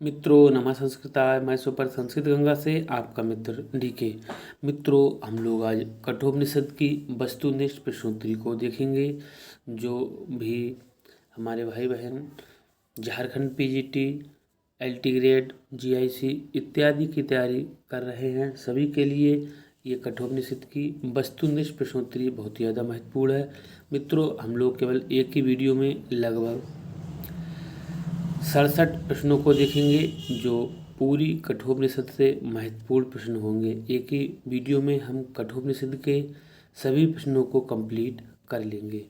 मित्रों नमः संस्कृताय। मैं सुपर संस्कृत गंगा से आपका मित्र डीके। मित्रों हम लोग आज कठोपनिषद की वस्तुनिष्ठ प्रश्नोत्तरी को देखेंगे। जो भी हमारे भाई बहन Jharkhand PGT, LT grade, GIC इत्यादि की तैयारी कर रहे हैं, सभी के लिए ये कठोपनिषद की वस्तुनिष्ठ प्रश्नोत्तरी बहुत ही ज़्यादा महत्वपूर्ण है। मित्रों हम लोग केवल एक ही वीडियो में लगभग 67 प्रश्नों को देखेंगे, जो पूरी कठोपनिषद से महत्वपूर्ण प्रश्न होंगे। एक ही वीडियो में हम कठोपनिषद के सभी प्रश्नों को कंप्लीट कर लेंगे।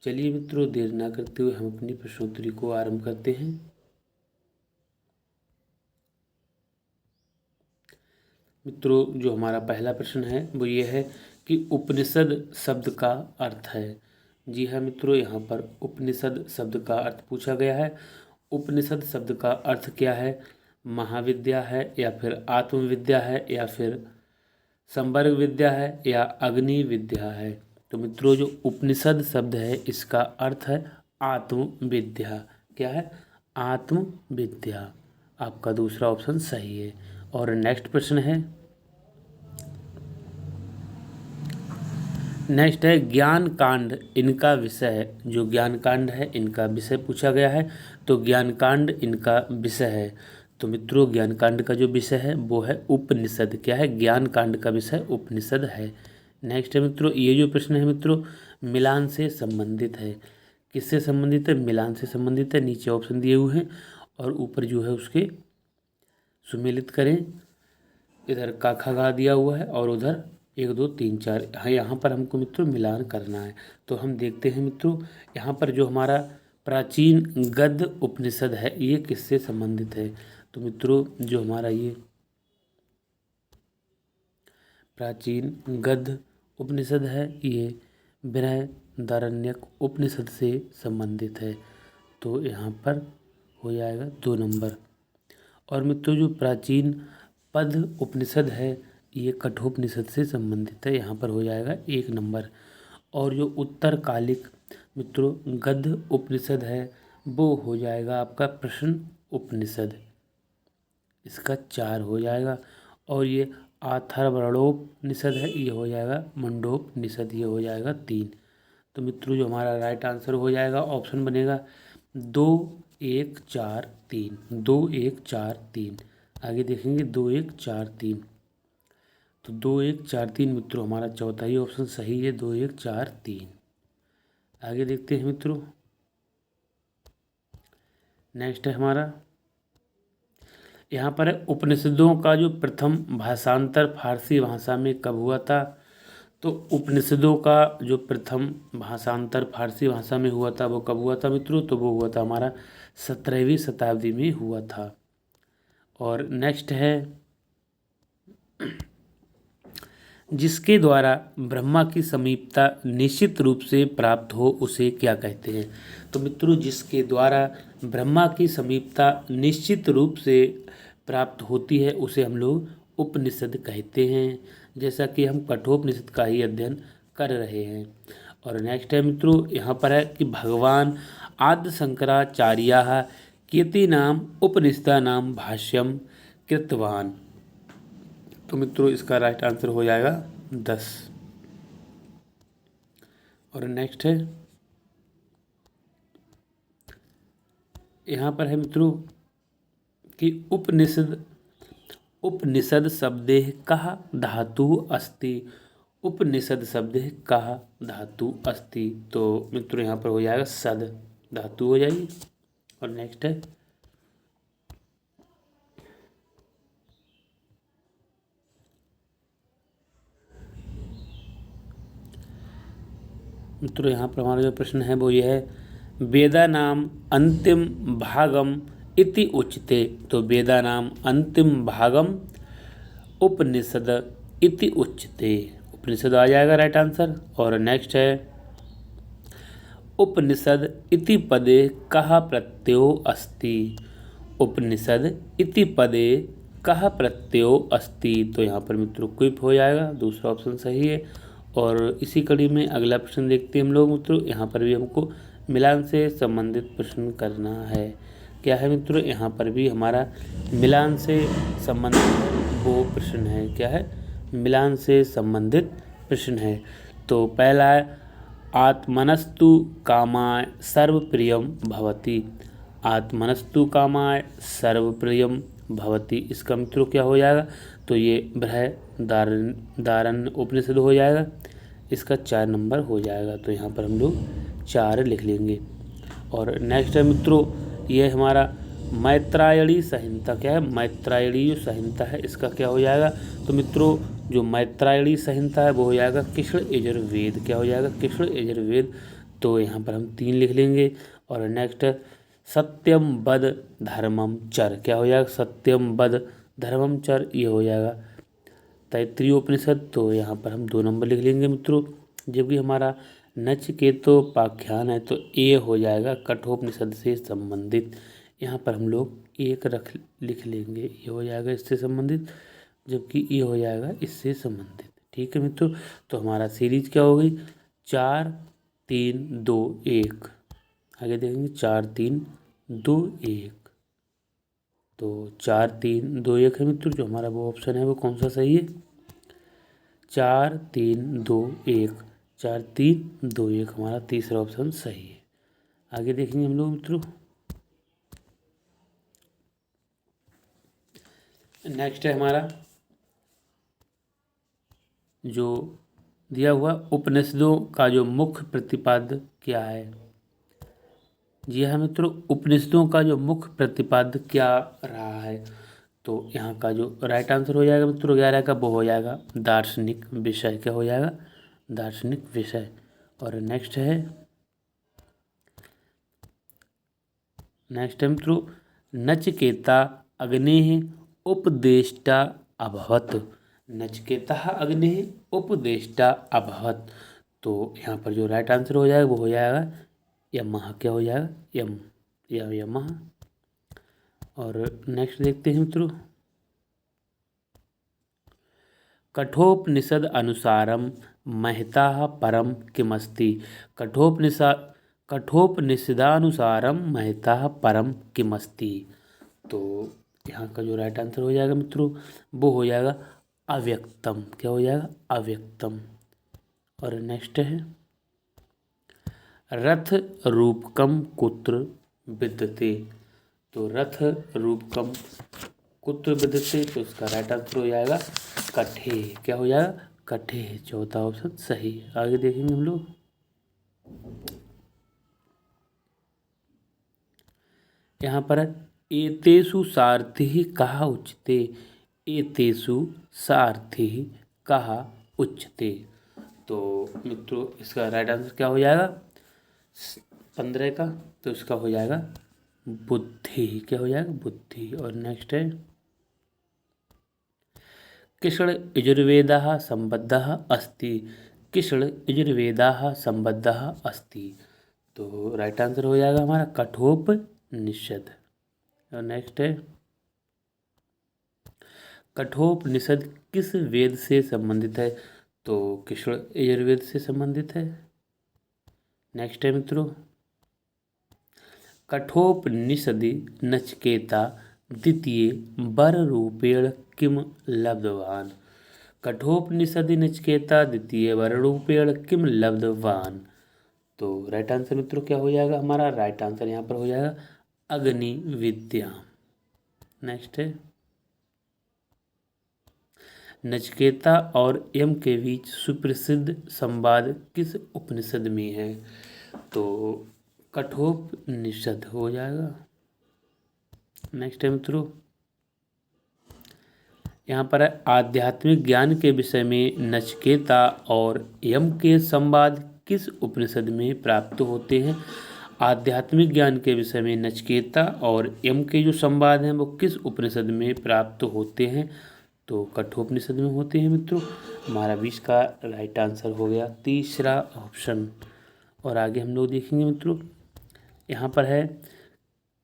चलिए मित्रों देर ना करते हुए हम अपनी प्रश्नोत्तरी को आरंभ करते हैं। मित्रों जो हमारा पहला प्रश्न है वो ये है कि उपनिषद शब्द का अर्थ है। जी हाँ मित्रों, यहाँ पर उपनिषद शब्द का अर्थ पूछा गया है। उपनिषद शब्द का अर्थ क्या है? महाविद्या है, या फिर आत्मविद्या है, या फिर संवर्ग विद्या है, या अग्नि विद्या है? तो मित्रों जो उपनिषद शब्द है इसका अर्थ है आत्मविद्या। क्या है? आत्मविद्या। आपका दूसरा ऑप्शन सही है। और नेक्स्ट प्रश्न है, नेक्स्ट है ज्ञान कांड इनका विषय है। जो ज्ञान कांड है इनका विषय पूछा गया है, तो ज्ञान कांड इनका विषय है। तो मित्रों ज्ञान कांड का जो विषय है वो है उपनिषद। क्या है? ज्ञान कांड का विषय उपनिषद है। नेक्स्ट है मित्रों, ये जो प्रश्न है मित्रों मिलान से संबंधित है। किससे संबंधित है? मिलान से संबंधित है। नीचे ऑप्शन दिए हुए हैं और ऊपर जो है उसके सुमेलित करें। इधर का खा गा दिया हुआ है और उधर 1 2 3 4। हाँ, यहाँ पर हमको मित्रों मिलान करना है। तो हम देखते हैं मित्रों, यहाँ पर जो हमारा प्राचीन गद्य उपनिषद है ये किससे संबंधित है? तो मित्रों जो हमारा ये प्राचीन गद्य उपनिषद है ये बृहदारण्यक उपनिषद से संबंधित है। तो यहाँ पर हो जाएगा 2 नंबर। और मित्रों जो प्राचीन पद उपनिषद है ये कठोपनिषद से संबंधित है। यहाँ पर हो जाएगा 1 नंबर। और जो उत्तरकालिक मित्रों गद्य उपनिषद है वो हो जाएगा आपका प्रश्न उपनिषद, इसका 4 हो जाएगा। और ये अथर्वणोपनिषद है ये हो जाएगा मुंडोपनिषद, ये हो जाएगा 3। तो मित्रों जो हमारा राइट आंसर हो जाएगा ऑप्शन बनेगा 2 1 4 3। 2 1 4 3। आगे देखेंगे 2 1 4 3। तो 2 1 4 3 मित्रों हमारा चौथा ही ऑप्शन सही है, 2 1 4 3। आगे देखते हैं मित्रों, नेक्स्ट है हमारा, यहाँ पर है उपनिषदों का जो प्रथम भाषांतर फारसी भाषा में कब हुआ था? तो उपनिषदों का जो प्रथम भाषांतर फारसी भाषा में हुआ था वो कब हुआ था मित्रों? तो वो हुआ था हमारा 17वीं शताब्दी में हुआ था। और नेक्स्ट है, जिसके द्वारा ब्रह्मा की समीपता निश्चित रूप से प्राप्त हो उसे क्या कहते हैं? तो मित्रों जिसके द्वारा ब्रह्मा की समीपता निश्चित रूप से प्राप्त होती है उसे हम लोग उपनिषद कहते हैं, जैसा कि हम कठोपनिषद का ही अध्ययन कर रहे हैं। और नेक्स्ट है मित्रों, यहाँ पर है कि भगवान आद्य शंकराचार्य कीर्तिनाम उपनिषदानाम भाष्यम कृतवान। तो मित्रों इसका राइट आंसर हो जाएगा 10। और नेक्स्ट है, यहाँ पर है मित्रों कि उपनिषद शब्देः कः धातु अस्ति। उपनिषद शब्देः कः धातु अस्ति। तो मित्रों यहाँ पर हो जाएगा सद धातु हो जाएगी। और नेक्स्ट है, मित्रों यहाँ पर हमारा जो प्रश्न है वो ये है वेदानाम अंतिम भागम इति उच्यते। तो वेदानाम अंतिम भागम उपनिषद इति उच्यते। उपनिषद आ जाएगा राइट आंसर। और नेक्स्ट है, उपनिषद इति पदे कः प्रत्ययो अस्ति। उपनिषद इति पदे कः प्रत्ययो अस्ति। तो यहाँ पर मित्रों क्विप हो जाएगा, दूसरा ऑप्शन सही है। और इसी कड़ी में अगला प्रश्न देखते हैं हम लोग मित्रों। यहाँ पर भी हमको मिलान से संबंधित प्रश्न करना है। क्या है मित्रों, यहाँ पर भी हमारा मिलान से संबंधित है वो प्रश्न है। क्या है, मिलान से संबंधित प्रश्न है। तो पहला है आत्मनस्तु कामाय सर्वप्रियम भवति। आत्मनस्तु कामाय सर्वप्रियम भवति, इसका मित्रों क्या हो जाएगा, तो ये बृहदारण्यक उपनिषद हो जाएगा। इसका 4 नंबर हो जाएगा, तो यहाँ पर हम लोग 4 लिख लेंगे। और नेक्स्ट है मित्रों, ये हमारा मैत्रायणी संहिता। क्या है, मैत्रायणी जो संहिता है इसका क्या हो जाएगा, तो मित्रों जो मैत्रायणी संहिता है वो हो जाएगा कृष्ण यजुर्वेद। क्या हो जाएगा, कृष्ण यजुर्वेद। तो यहाँ पर हम 3 लिख लेंगे। और नेक्स्ट सत्यम वद धर्मम चर। क्या हो जाएगा, सत्यम वद धर्मम चर, ये हो जाएगा तैत्तिरीय उपनिषद। तो यहाँ पर हम 2 नंबर लिख लेंगे मित्रों। जबकि हमारा नचिकेतोपाख्यान है तो ये हो जाएगा कठोपनिषद से संबंधित। यहाँ पर हम लोग 1 लिख लेंगे, ये हो जाएगा इससे संबंधित, जबकि ये हो जाएगा इससे संबंधित। ठीक है मित्रों, तो हमारा सीरीज क्या हो गई, 4 3 2 1। आगे देखेंगे 4 3 2 1। तो 4 3 2 1 है मित्रों, जो हमारा वो ऑप्शन है वो कौन सा सही है, 4 3 2 1। 4 3 2 1 हमारा तीसरा ऑप्शन सही है। आगे देखेंगे हम लोग मित्रों। नेक्स्ट है हमारा जो दिया हुआ उपनिषदों का जो मुख्य प्रतिपाद्य क्या है। जी हाँ मित्रों, उपनिषदों का जो मुख्य प्रतिपाद्य क्या रहा है, तो यहाँ का जो राइट आंसर हो जाएगा मित्रों 11 का वो हो जाएगा दार्शनिक विषय। क्या हो जाएगा, दार्शनिक विषय। और नेक्स्ट है मित्रों नचिकेता अग्नेः उपदेष्टा अभवत्। नचिकेता अग्नेः उपदेष्टा अभवत्। तो यहाँ पर जो राइट आंसर हो जाएगा वो हो जाएगा यमः। क्या हो जाएगा, यमः। और नेक्स्ट देखते हैं मित्रों कठोपनिषद अनुसारम महता परम किमस्ति। कठोपनिषदानुसारम महता परम किमस्ति। तो यहाँ का जो राइट आंसर हो जाएगा मित्रों वो हो जाएगा अव्यक्तम। क्या हो जाएगा, अव्यक्तम। और नेक्स्ट है रथ रूपकम कुत्र विद्यते। तो रथ रूपकम कुत्र विद्यते, तो इसका राइट आंसर हो जाएगा कठे। क्या हो जाएगा, कठे। चौथा ऑप्शन सही। आगे देखेंगे हम लोग यहाँ पर एतेषु सारथिः कहा उच्यते। एतेषु सारथिः कहा उच्यते। तो मित्रों इसका राइट आंसर क्या हो जाएगा 15 का, तो इसका हो जाएगा बुद्धि। क्या हो जाएगा, बुद्धि। और नेक्स्ट है कृष्ण यजुर्वेदः सम्बद्धः अस्ति। कृष्ण यजुर्वेदः सम्बद्धः अस्ति। तो राइट आंसर हो जाएगा हमारा कठोपनिषद। और नेक्स्ट है कठोपनिषद किस वेद से संबंधित है, तो कृष्ण यजुर्वेद से संबंधित है। नेक्स्ट है मित्रों कठोपनिषदि नचिकेता द्वितीय वर रूपेण किम लब्धवान। कठोपनिषदि नचिकेता द्वितीय वर रूपेण किम लब्धवान। तो राइट आंसर मित्रों क्या हो जाएगा हमारा, राइट आंसर यहाँ पर हो जाएगा अग्नि विद्या। नेक्स्ट है नचिकेता और यम के बीच सुप्रसिद्ध संवाद किस उपनिषद में है, तो कठोपनिषद हो जाएगा। नेक्स्ट है मित्रों यहाँ पर आध्यात्मिक ज्ञान के विषय में नचिकेता और यम के संवाद किस उपनिषद में प्राप्त होते हैं। आध्यात्मिक ज्ञान के विषय में नचिकेता और यम के जो संवाद हैं वो किस उपनिषद में प्राप्त होते हैं, तो कठोपनिषद में होते हैं मित्रों। हमारा 20 का राइट आंसर हो गया तीसरा ऑप्शन। और आगे हम लोग देखेंगे मित्रों यहाँ पर है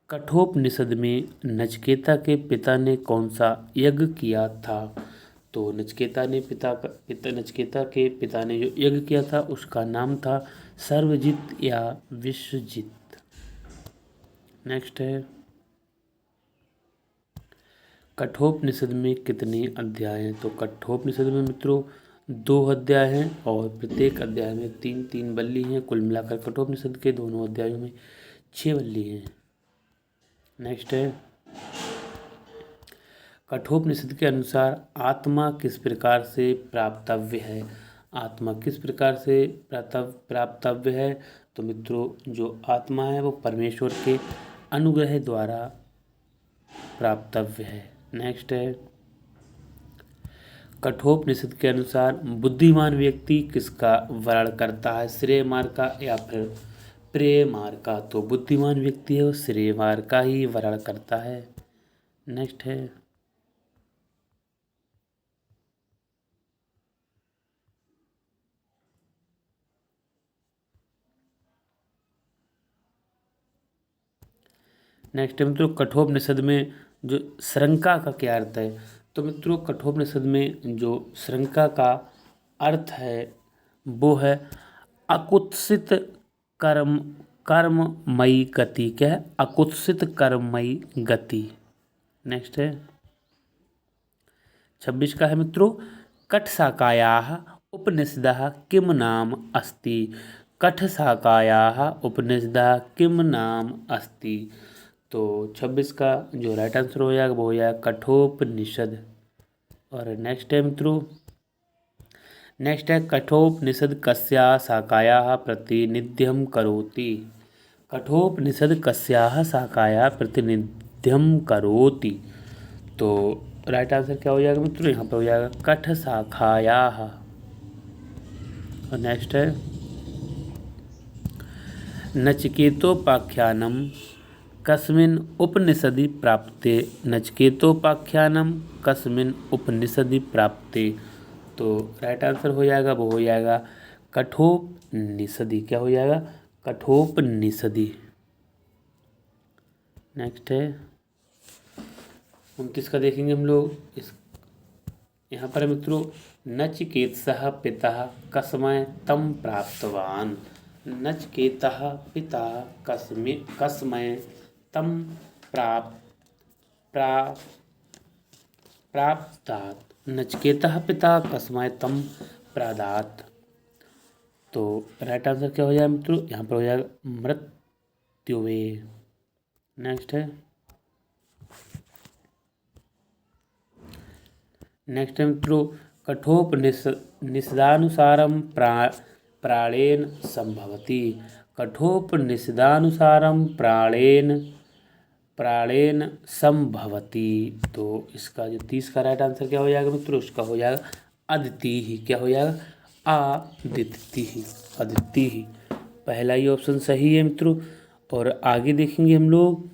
कठोपनिषद में नचिकेता के पिता ने कौन सा यज्ञ किया था। तो नचिकेता के पिता ने जो यज्ञ किया था उसका नाम था सर्वजित या विश्वजित। नेक्स्ट है कठोपनिषद में कितने अध्याय हैं? तो कठोपनिषद में मित्रों 2 अध्याय हैं और प्रत्येक अध्याय में 3-3 बल्ली हैं। कुल मिलाकर कठोपनिषद के दोनों अध्यायों में 6 बल्ली हैं। नेक्स्ट है, कठोपनिषद के अनुसार आत्मा किस प्रकार से प्राप्तव्य है? आत्मा किस प्रकार से प्राप्तव्य है? तो मित्रों जो आत्मा है वो परमेश्वर के अनुग्रह द्वारा प्राप्तव्य है। नेक्स्ट है, कठोपनिषद के अनुसार बुद्धिमान व्यक्ति किसका वरण करता है? श्रेय मार्ग का या फिर प्रेय मार्ग का? तो बुद्धिमान व्यक्ति है वो श्रेय मार्ग का ही वरण करता है। नेक्स्ट है, मित्रों कठोपनिषद में जो श्रृंखला का क्या अर्थ है? तो मित्रों कठोपनिषद में जो श्रृंखला का अर्थ है वो है अकुत्सित कर्म कर्ममयी गति। क्या है? अकुत्सित कर्ममयी गति। नेक्स्ट है 26 का है मित्रों, कठशाखायाः उपनिषदः किम नाम अस्ति? कठशाखायाः उपनिषदः किम नाम अस्ति? तो 26 का जो राइट आंसर हो जाएगा वो हो जाएगा कठोपनिषद। और नेक्स्ट है मित्रों, नेक्स्ट है कठोपनिषद कस्याः शाखायाः प्रातिनिध्यं करोति? कठोपनिषद कस्याः शाखायाः प्रातिनिध्यं करोति? तो राइट आंसर क्या हो जाएगा मित्रों? यहाँ पर हो जाएगा कठ शाखायाः। और नेक्स्ट है नचिकेतोपाख्यानं कस्मिन् उपनिषदि प्राप्ते? नचिकेतोपाख्यानं कस्मिन् उपनिषदि प्राप्ते? तो राइट आंसर हो जाएगा वो हो जाएगा कठोपनिषदि। क्या हो जाएगा? कठोपनिषदि। नेक्स्ट है 29 का देखेंगे हम लोग। इस यहाँ पर मित्रों नचिकेतसः पिता कस्मै तं प्राप्तवान? नचिकेतः पिता कस्मै तं प्राप्तात्? नचिकेतः पिता कस्मै तं प्रादात्? तो राइट आंसर क्या हो जाएगा मित्रों? यहाँ पर हो जाएगा मृत्युवे। नेक्स्ट है मित्रों कठोपनिषदानुसारं प्राणेन संभवति? कठोपनिषदानुसारं प्राणेन संभवति? तो इसका जो 30 का राइट आंसर क्या हो जाएगा मित्रों? उसका हो जाएगा अदिति ही। क्या हो जाएगा? अदिति ही। पहला ही ऑप्शन सही है मित्रों। और आगे देखेंगे हम लोग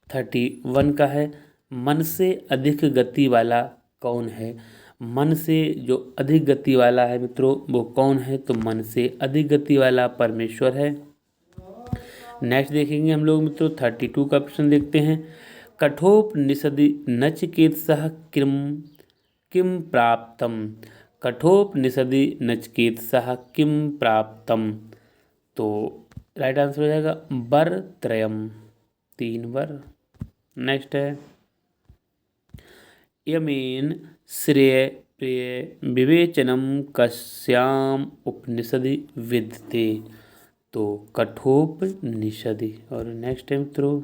31 का है, मन से अधिक गति वाला कौन है? मन से जो अधिक गति वाला है मित्रों वो कौन है? तो मन से अधिक गति वाला परमेश्वर है। नेक्स्ट देखेंगे हम लोग मित्रों 32 का प्रश्न देखते हैं, कठोपनिषदि नचिकेतसः किम प्राप्तम? कठोपनिषदि नचिकेतसः किम प्राप्तम? तो राइट आंसर हो जाएगा वर त्रयम, 3 वर। नेक्स्ट है यमेन श्रेय प्रिय विवेचनम कस्याम उपनिषदि विद्यते? तो कठोपनिषदि। और नेक्स्ट है मित्रों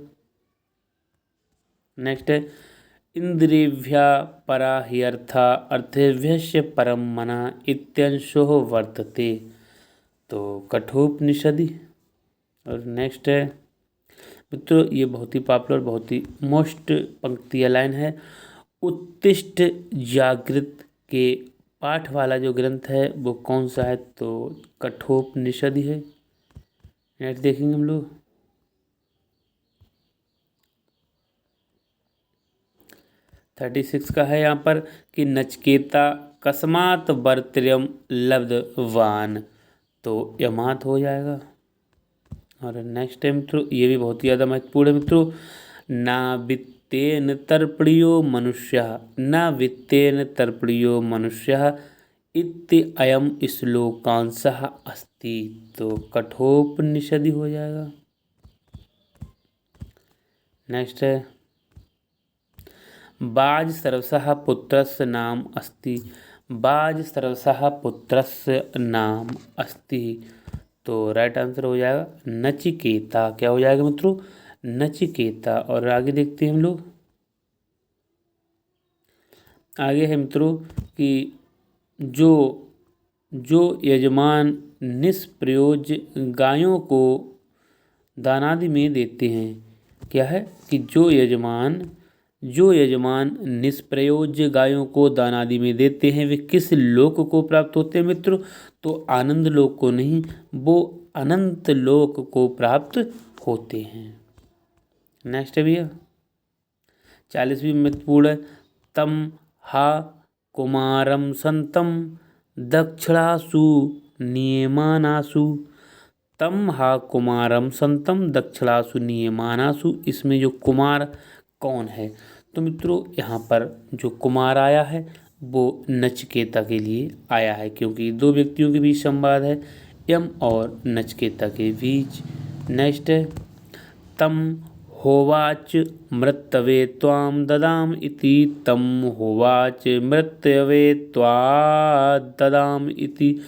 नेक्स्ट है इंद्रियभ्या परा ह्यर्था अर्थेभ्यश्च परम मना इत्यंशो वर्तते? तो कठोपनिषदि। और नेक्स्ट है मित्रों ये बहुत ही पॉपुलर बहुत ही मोस्ट पंक्ति लाइन है, उत्तिष्ठ जागृत के पाठ वाला जो ग्रंथ है वो कौन सा है? तो कठोपनिषदि है। नेक्स्ट देखेंगे हम लोग 36 का है यहाँ पर कि नचकेता कस्मात् वरत्रयम् लब्धवान? तो यमात हो जाएगा। और नेक्स्ट है मित्रों ये भी बहुत ही ज़्यादा महत्वपूर्ण है मित्रों, ना वित्तेन तर्पणीयो मनुष्यः, न वित्तेन तर्पणीयो मनुष्यः इत्ययं श्लोकांशः अस्ति? तो कठोपनिषदि हो जाएगा। नेक्स्ट है बाज सर्वसः पुत्रस्य नाम अस्ति। बाज सर्वसः पुत्रस्य नाम अस्ति। तो राइट आंसर हो जाएगा नचिकेता। क्या हो जाएगा मित्रों? नचिकेता। और आगे देखते हैं हम लोग। आगे है मित्रों कि जो यजमान निष्प्रयोज्य गायों को दानादि में देते हैं। क्या है कि जो यजमान निष्प्रयोज्य गायों को दानादि में देते हैं वे किस लोक को प्राप्त होते हैं मित्रों? तो आनंद लोक को नहीं, वो अनंत लोक को प्राप्त होते हैं। नेक्स्ट है भैया 40वीं महत्वपूर्ण है। तम हा कुमारम संतम दक्षिणासु नियमानासु। तम हा कुमारम संतम दक्षिणासु नियमानासु। इसमें जो कुमार कौन है? तो मित्रों यहाँ पर जो कुमार आया है वो नचिकेता के लिए आया है, क्योंकि दो व्यक्तियों के बीच संवाद है, यम और नचिकेता के बीच। नेक्स्ट है तम होवाच मृतवे त्वाम ददाम इति। तम होवाच मृतवे त्वा ददाम इति।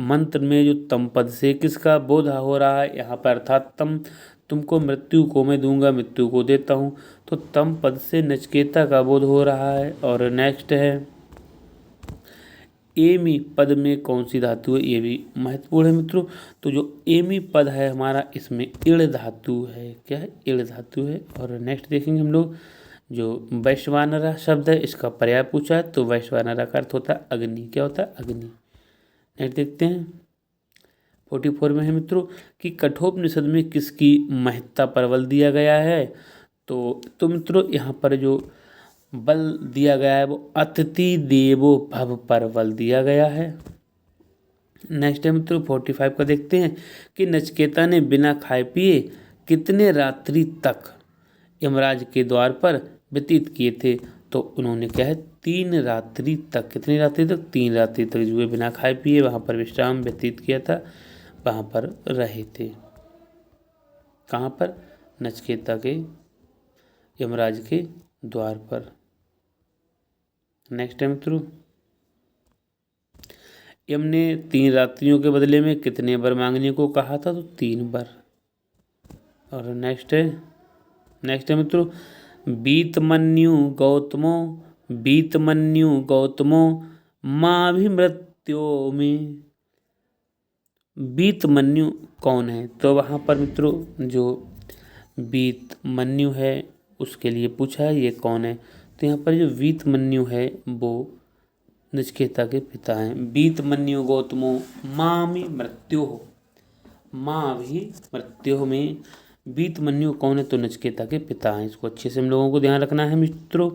मंत्र में जो तम पद से किसका बोध हो रहा है यहाँ पर? अर्थात तुमको मृत्यु को मैं दूंगा, मृत्यु को देता हूँ। तो तम पद से नचिकेता का बोध हो रहा है। और नेक्स्ट है एमी पद में कौन सी धातु है? ये भी महत्वपूर्ण है मित्रों। तो जो एमी पद है हमारा, इसमें इड़ धातु है। क्या है? इड़ धातु है। और नेक्स्ट देखेंगे हम लोग जो वैश्वानरा शब्द है, इसका पर्याय पूछा है। तो वैश्वानरा का अर्थ होता है अग्नि। क्या होता है? अग्नि। नेक्स्ट देखते हैं 44 में है मित्रों कि कठोपनिषद में किसकी महत्ता पर बल दिया गया है? तो मित्रों यहाँ पर जो बल दिया गया है वो अतिथि देवो भव पर बल दिया गया है। नेक्स्ट है मित्रों 45 का देखते हैं कि नचिकेता ने बिना खाए पिए कितने रात्रि तक यमराज के द्वार पर व्यतीत किए थे? तो उन्होंने क्या है 3 रात्रि तक। कितनी रात्रि तक? 3 रात्रि तक जो है बिना खाए पिए वहाँ पर विश्राम व्यतीत किया था, वहाँ पर रहे थे। कहाँ पर? नचिकेता के यमराज के द्वार पर। नेक्स्ट है मित्रों यम ने 3 रात्रियों के बदले में कितने वर मांगने को कहा था? तो 3 वर। और नेक्स्ट है मित्रों बीतमन्यु गौतमो माभिमृत्यो में। बीतमन्यु कौन है? तो वहाँ पर मित्रों जो बीतमन्यु है उसके लिए पूछा है ये कौन है। तो यहाँ पर जो बीतमन्यु है वो नचिकेता के पिता हैं। बीतमन्यु गौतमो मामि मृत्यो। माँ भी मृत्यु में बीतमन्यु कौन है? तो नचिकेता के पिता हैं। इसको अच्छे से हम लोगों को ध्यान रखना है मित्रों।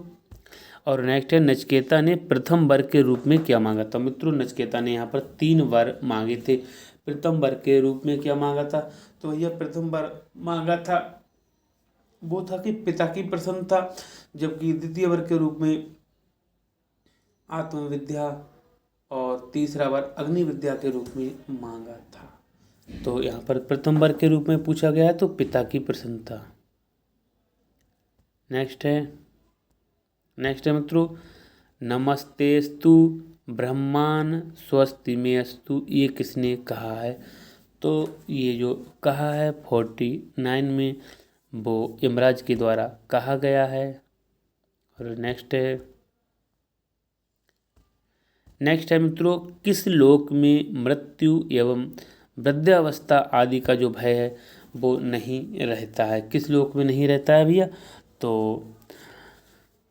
और नेक्स्ट है नचिकेता ने प्रथम वर के रूप में क्या मांगा था? मित्रों नचिकेता ने यहाँ पर 3 वर मांगे थे। प्रथम वर के रूप में क्या मांगा था? तो भैया प्रथम वर मांगा था वो था कि पिता की प्रसन्नता, जबकि द्वितीय वर के रूप में आत्मविद्या और तीसरा वर अग्नि विद्या के रूप में मांगा था। तो यहाँ पर प्रथम वर के रूप में पूछा गया है तो पिता की प्रसन्नता। नेक्स्ट है मित्रों नमस्तेस्तु ब्रह्मान स्वस्ति में अस्तु। ये किसने कहा है? तो ये जो कहा है 49 में वो यमराज के द्वारा कहा गया है। और नेक्स्ट है मित्रों किस लोक में मृत्यु एवं वृद्धावस्था आदि का जो भय है वो नहीं रहता है? किस लोक में नहीं रहता है भैया? तो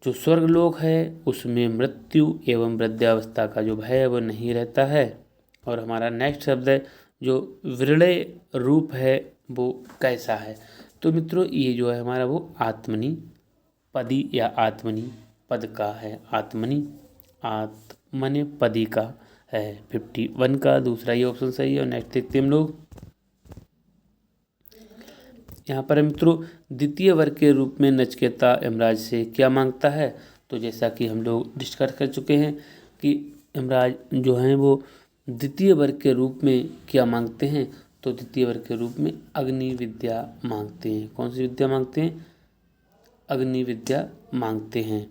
जो स्वर्ग लोक है उसमें मृत्यु एवं वृद्धावस्था का जो भय है वो नहीं रहता है। और हमारा नेक्स्ट शब्द है जो विरले रूप है वो कैसा है? तो मित्रों ये जो है हमारा वो आत्मनि पदी या आत्मनि पद का है। आत्मनि पदी का है 51 का दूसरा ये ऑप्शन सही है। और नेक्स्ट देखते हैं हम लोग यहाँ पर मित्रों द्वितीय वर्ग के रूप में नचिकेता यमराज से क्या मांगता है? तो जैसा कि हम लोग डिस्कस कर चुके हैं कि यमराज जो हैं वो द्वितीय वर्ग के रूप में क्या मांगते हैं? तो द्वितीय वर्ग के रूप में अग्नि विद्या मांगते हैं। कौन सी विद्या मांगते हैं? अग्नि विद्या मांगते हैं।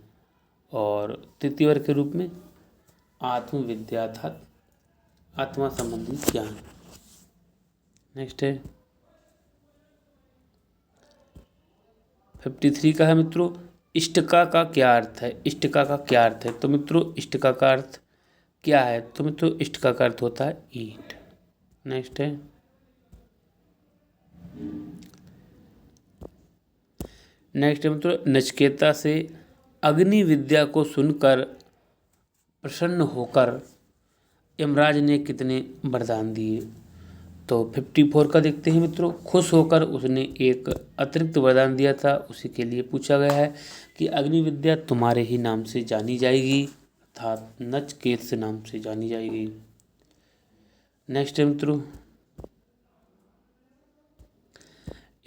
और तृतीय वर्ग के रूप में आत्मविद्या अर्थात आत्मा संबंधी ज्ञान। नेक्स्ट है 53 का है मित्रों, इष्टका का क्या अर्थ है। इष्टका का क्या अर्थ है? तो मित्रों इष्टका का अर्थ क्या है? तो मित्रों इष्टका का अर्थ होता है ईंट। नेक्स्ट है मित्रों, नचिकेता से अग्नि विद्या को सुनकर प्रसन्न होकर यमराज ने कितने वरदान दिए। तो 54 का देखते हैं मित्रों, खुश होकर उसने एक अतिरिक्त वरदान दिया था, उसी के लिए पूछा गया है कि अग्नि विद्या तुम्हारे ही नाम से जानी जाएगी, अर्थात नचिकेत से नाम से जानी जाएगी। नेक्स्ट है मित्रों,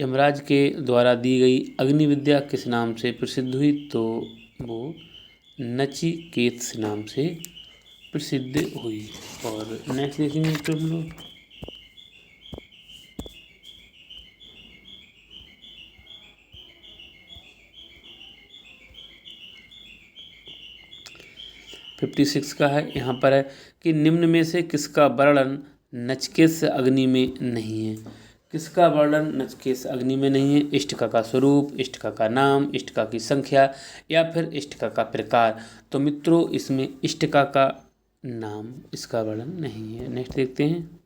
यमराज के द्वारा दी गई अग्नि विद्या किस नाम से प्रसिद्ध हुई? तो वो नचिकेत से नाम से प्रसिद्ध हुई। और नेक्स्ट देखेंगे मित्रों हम लोग, फिफ्टी सिक्स का है, यहाँ पर है कि निम्न में से किसका वर्णन नचिकेत से अग्नि में नहीं है। किसका वर्णन नचिकेत से अग्नि में नहीं है? इष्टिका का स्वरूप, इष्टिका का नाम, इष्टिका की संख्या या फिर इष्टिका का प्रकार। तो मित्रों इसमें इष्टिका का नाम, इसका वर्णन नहीं है। नेक्स्ट देखते हैं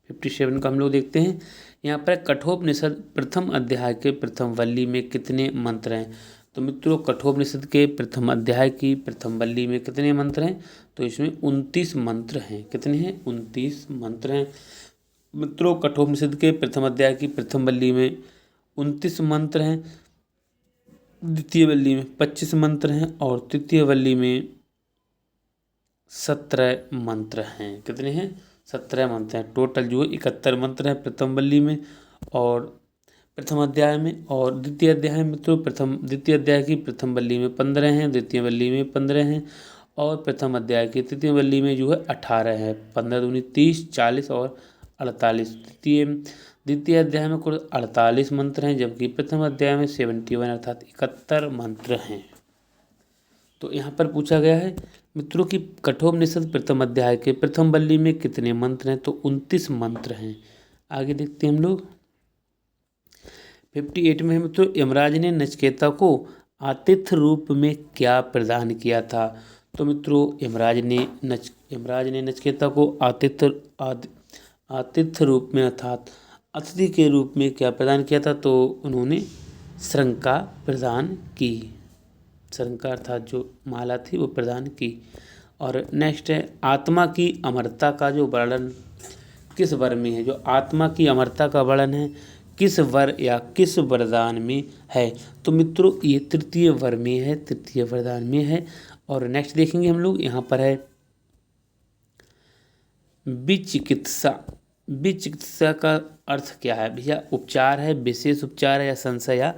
57 का हम लोग देखते हैं, यहाँ पर कठोपनिषद प्रथम अध्याय के प्रथम वल्ली में कितने मंत्र हैं। तो मित्रों कठोपनिषद के प्रथम अध्याय की प्रथम वल्ली में कितने मंत्र हैं? तो इसमें 29 मंत्र हैं। कितने हैं? 29 मंत्र हैं। मित्रों कठोपनिषद के प्रथम अध्याय की प्रथम वल्ली में 29 मंत्र हैं, द्वितीय वल्ली में 25 मंत्र हैं और तृतीय वल्ली में 17 मंत्र हैं। कितने हैं? 17 मंत्र हैं। टोटल जो 71 मंत्र हैं प्रथम वल्ली में और प्रथम अध्याय में। और द्वितीय अध्याय में तो द्वितीय अध्याय की प्रथम वल्ली में 15 हैं, द्वितीय वल्ली में 15 हैं और प्रथम अध्याय की तृतीय वल्ली में जो है 18 है। 15 दूनी 30, 40 और 48। द्वितीय अध्याय में कुल 48 मंत्र हैं, जबकि प्रथम अध्याय में 71 अर्थात 71 मंत्र हैं। तो यहाँ पर पूछा गया है मित्रों की कठोपनिषद प्रथम अध्याय के प्रथम वल्ली में कितने मंत्र हैं? तो 29 मंत्र हैं। आगे देखते हैं हम लोग 58 में मित्रों, यमराज ने नचिकेता को आतिथ्य रूप में क्या प्रदान किया था। तो मित्रों यमराज ने नचिकेता को आतिथ्य रूप में अर्थात अतिथि के रूप में क्या प्रदान किया था? तो उन्होंने शृंखला प्रदान की। शृंखला अर्थात जो माला थी वो प्रदान की। और नेक्स्ट है आत्मा की अमरता का जो वर्णन किस वर में है। जो आत्मा की अमरता का वर्णन है किस वर या किस वरदान में है? तो मित्रों ये तृतीय वर में है, तृतीय वरदान में है। और नेक्स्ट देखेंगे हम लोग, यहाँ पर है विचिकित्सा। विचिकित्सा का अर्थ क्या है भैया? उपचार है, विशेष उपचार है या संशय या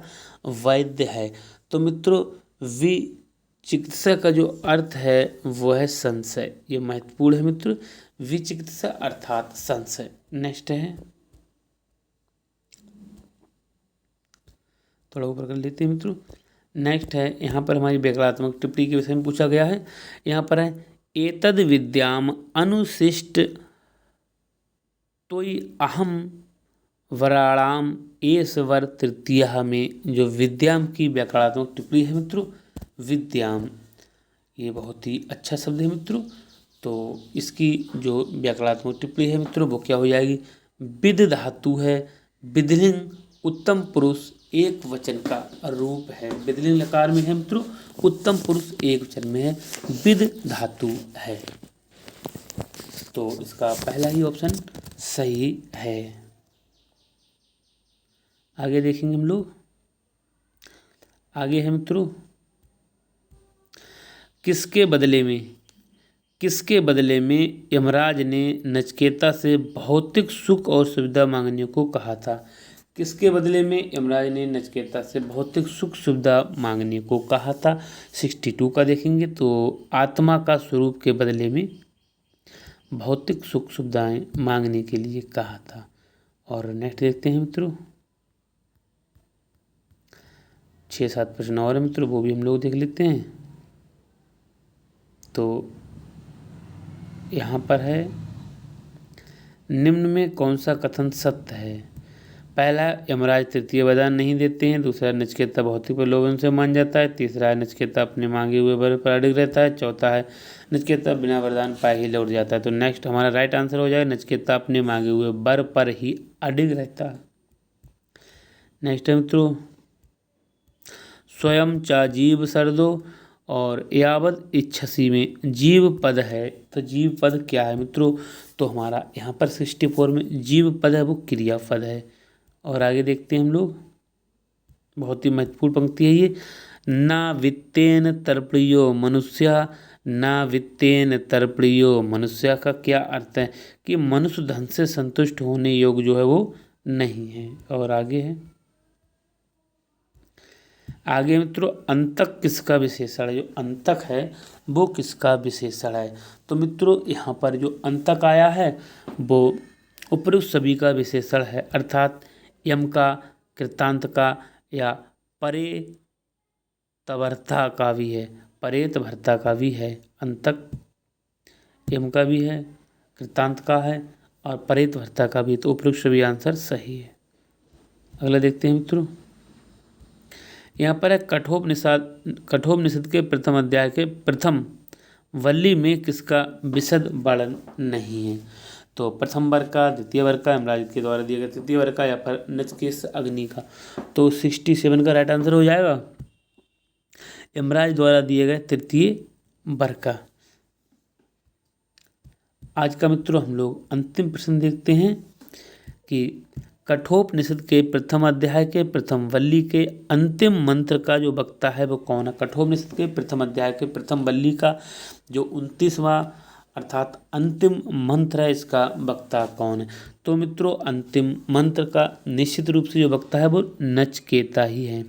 वैद्य है। तो मित्रों विचिकित्सा का जो अर्थ है वो है संशय। ये महत्वपूर्ण है मित्रों, विचिकित्सा अर्थात संशय। नेक्स्ट है थोड़ा ऊपर कर लेते हैं मित्रों। नेक्स्ट है यहाँ पर हमारी व्याकरणात्मक टिप्पणी के विषय में पूछा गया है। यहाँ पर है एतद विद्याम अनुशिष्ट तोय अहम वराणाम एसवर तृतीय में जो विद्याम की व्याकरणात्मक टिप्पणी है मित्रों, विद्याम ये बहुत ही अच्छा शब्द है मित्रों। तो इसकी जो व्याकरणात्मक टिप्पणी है मित्रों वो क्या हो जाएगी? विद धातु है, विधिलिंग उत्तम पुरुष एक वचन का रूप है। विधिलिंग लकार में है मित्रों, उत्तम पुरुष एक वचन में है, विद धातु है। तो इसका पहला ही ऑप्शन सही है। आगे देखेंगे हम लोग, आगे है मित्रों किसके बदले में यमराज ने नचिकेता से भौतिक सुख और सुविधा मांगने को कहा था। किसके बदले में यमराज ने नचिकेता से भौतिक सुख सुविधा मांगने को कहा था? 62 का देखेंगे तो आत्मा का स्वरूप के बदले में भौतिक सुख सुविधाएं मांगने के लिए कहा था। और नेक्स्ट देखते हैं मित्रों 6-7 प्रश्न और है मित्रों, वो भी हम लोग देख लेते हैं। तो यहाँ पर है, निम्न में कौन सा कथन सत्य है? पहला, यमराज तृतीय वरदान नहीं देते हैं। दूसरा, नचिकेता भौतिक प्रलोभन से मान जाता है। तीसरा है, नचिकेता अपने मांगे हुए वर पर अडिग रहता है। चौथा है, नचिकेता बिना वरदान पाए ही लौट जाता है। तो नेक्स्ट हमारा राइट आंसर हो जाएगा, नचिकेता अपने मांगे हुए वर पर ही अडिग रहता है। नेक्स्ट है मित्रों, स्वयं चा जीव सर्दो और यावद इच्छसी में जीव पद है। तो जीव पद क्या है मित्रों? तो हमारा यहाँ पर 64 में जीव पद है वो क्रियापद है। और आगे देखते हैं हम लोग, बहुत ही महत्वपूर्ण पंक्ति है ये, ना वित्तेन तर्पणियो मनुष्य, ना वित्तेन तर्पणियो मनुष्य का क्या अर्थ है कि मनुष्य धन से संतुष्ट होने योग्य जो है वो नहीं है। और आगे है, आगे मित्रों, अंतक किसका विशेषण है? जो अंतक है वो किसका विशेषण है? तो मित्रों यहाँ पर जो अंतक आया है वो उपयुक्त सभी का विशेषण है, अर्थात यम का, कृतांत का या परेतभर्ता का भी है। परेतभर्ता का भी है अंतक, यम का भी है, कृतांत का है और परेतभर्ता का भी। तो उपयुक्त सभी आंसर सही है। अगला देखते हैं मित्रों, यहाँ पर है, कठोपनिषद के प्रथम अध्याय के प्रथम वल्ली में किसका विशद वर्णन नहीं है? तो प्रथम वर्ग का, द्वितीय वर्ग का, यमराज के द्वारा दिया गया तृतीय वर्ग का, या फिर नचिकेता अग्नि का। तो 67 का राइट आंसर हो जाएगा यमराज द्वारा दिए गए तृतीय वर्ग का। आज का मित्रों हम लोग अंतिम प्रश्न देखते हैं कि कठोपनिषद के प्रथम अध्याय के प्रथम वल्ली के अंतिम मंत्र का जो वक्ता है वो कौन है? कठोपनिषद के प्रथम अध्याय के प्रथम वल्ली का जो 29वां अर्थात अंतिम मंत्र है, इसका वक्ता कौन है? तो मित्रों अंतिम मंत्र का निश्चित रूप से जो वक्ता है वो नचिकेता ही है।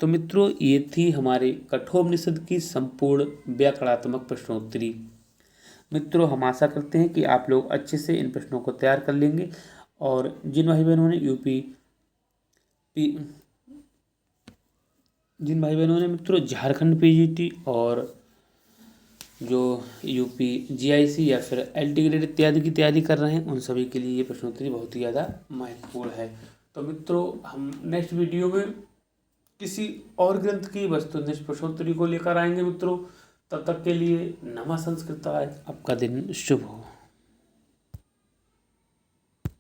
तो मित्रों ये थी हमारे कठोपनिषद की संपूर्ण व्याकरणात्मक प्रश्नोत्तरी। मित्रों हम आशा करते हैं कि आप लोग अच्छे से इन प्रश्नों को तैयार कर लेंगे। और जिन भाई बहनों ने जिन भाई बहनों ने मित्रों झारखंड पीजीटी और जो यूपी जीआईसी या फिर एलटी ग्रेड इत्यादि की तैयारी कर रहे हैं उन सभी के लिए ये प्रश्नोत्तरी बहुत ही ज़्यादा महत्वपूर्ण है। तो मित्रों हम नेक्स्ट वीडियो में किसी और ग्रंथ की वस्तुनिष्ठ प्रश्नोत्तरी को लेकर आएंगे मित्रों। तब तक के लिए नमः संस्कृताय, आपका दिन शुभ हो।